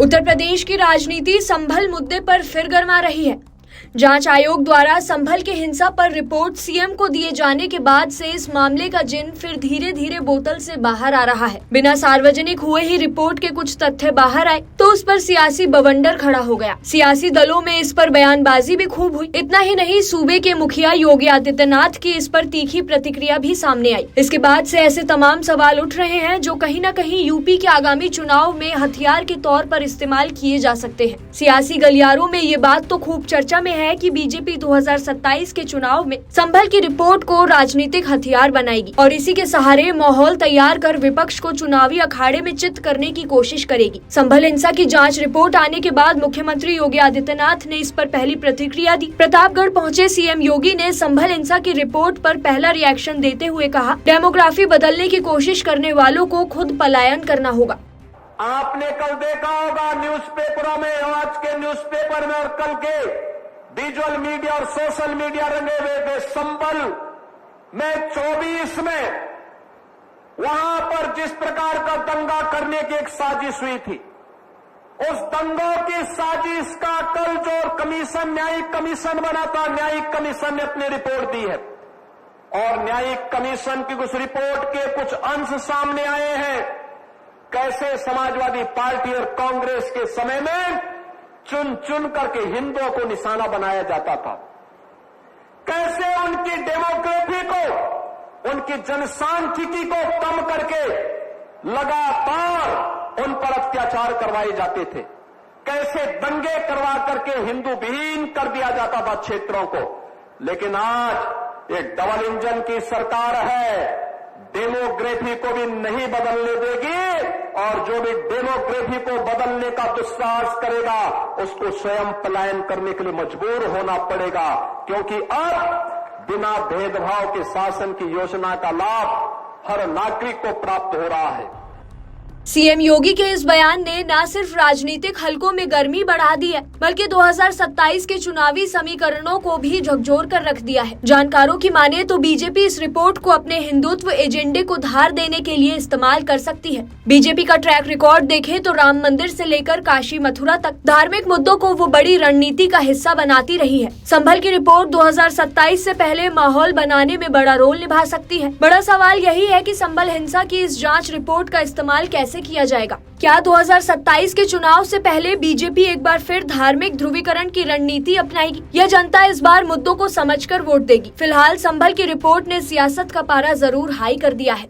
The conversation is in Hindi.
उत्तर प्रदेश की राजनीति संभल मुद्दे पर फिर गर्मा रही है। जांच आयोग द्वारा संभल के हिंसा पर रिपोर्ट सीएम को दिए जाने के बाद से इस मामले का जिन फिर धीरे धीरे बोतल से बाहर आ रहा है। बिना सार्वजनिक हुए ही रिपोर्ट के कुछ तथ्य बाहर आए तो उस पर सियासी बवंडर खड़ा हो गया। सियासी दलों में इस पर बयानबाजी भी खूब हुई। इतना ही नहीं, सूबे के मुखिया योगी आदित्यनाथ की इस पर तीखी प्रतिक्रिया भी सामने आई। इसके बाद से ऐसे तमाम सवाल उठ रहे हैं जो कहीं न कहीं यूपी के आगामी चुनाव में हथियार के तौर पर इस्तेमाल किए जा सकते हैं। सियासी गलियारों में ये बात तो खूब चर्चा में है कि बीजेपी 2027 के चुनाव में संभल की रिपोर्ट को राजनीतिक हथियार बनाएगी और इसी के सहारे माहौल तैयार कर विपक्ष को चुनावी अखाड़े में चित करने की कोशिश करेगी। संभल हिंसा की जांच रिपोर्ट आने के बाद मुख्यमंत्री योगी आदित्यनाथ ने इस पर पहली प्रतिक्रिया दी। प्रतापगढ़ पहुंचे सीएम योगी ने संभल हिंसा की रिपोर्ट पर पहला रिएक्शन देते हुए कहा, डेमोग्राफी बदलने की कोशिश करने वालों को खुद पलायन करना होगा। आपने कल देखा होगा न्यूज़पेपरों में, आज के न्यूज़पेपर में और कल के विजुअल मीडिया और सोशल मीडिया रंगे हुए थे। संभल में 24 में वहां पर जिस प्रकार का दंगा करने की एक साजिश हुई थी, उस दंगों की साजिश का कल जो कमीशन, न्यायिक कमीशन बना था, न्यायिक कमीशन ने अपनी रिपोर्ट दी है और न्यायिक कमीशन की उस रिपोर्ट के कुछ अंश सामने आए हैं। कैसे समाजवादी पार्टी और कांग्रेस के समय में चुन चुन करके हिंदुओं को निशाना बनाया जाता था, कैसे उनकी डेमोग्राफी को, उनकी जनसांख्यिकी को कम करके लगातार उन पर अत्याचार करवाए जाते थे, कैसे दंगे करवा करके हिंदू विहीन कर दिया जाता था क्षेत्रों को। लेकिन आज एक डबल इंजन की सरकार है, डेमोग्राफी को भी नहीं बदलने देगी और जो भी डेमोग्राफी को बदलने का दुस्साहस करेगा उसको स्वयं पलायन करने के लिए मजबूर होना पड़ेगा, क्योंकि अब बिना भेदभाव के शासन की योजना का लाभ हर नागरिक को प्राप्त हो रहा है। सीएम योगी के इस बयान ने न सिर्फ राजनीतिक हलकों में गर्मी बढ़ा दी है, बल्कि 2027 के चुनावी समीकरणों को भी झकझोर कर रख दिया है। जानकारों की माने तो बीजेपी इस रिपोर्ट को अपने हिंदुत्व एजेंडे को धार देने के लिए इस्तेमाल कर सकती है। बीजेपी का ट्रैक रिकॉर्ड देखें तो राम मंदिर से लेकर काशी मथुरा तक धार्मिक मुद्दों को वो बड़ी रणनीति का हिस्सा बनाती रही है। संभल की रिपोर्ट 2027 से पहले माहौल बनाने में बड़ा रोल निभा सकती है। बड़ा सवाल यही है कि संभल हिंसा की इस जांच रिपोर्ट का इस्तेमाल कैसे किया जाएगा। क्या 2027 के चुनाव से पहले बीजेपी एक बार फिर धार्मिक ध्रुवीकरण की रणनीति अपनाएगी या जनता इस बार मुद्दों को समझकर वोट देगी? फिलहाल संभल की रिपोर्ट ने सियासत का पारा जरूर हाई कर दिया है।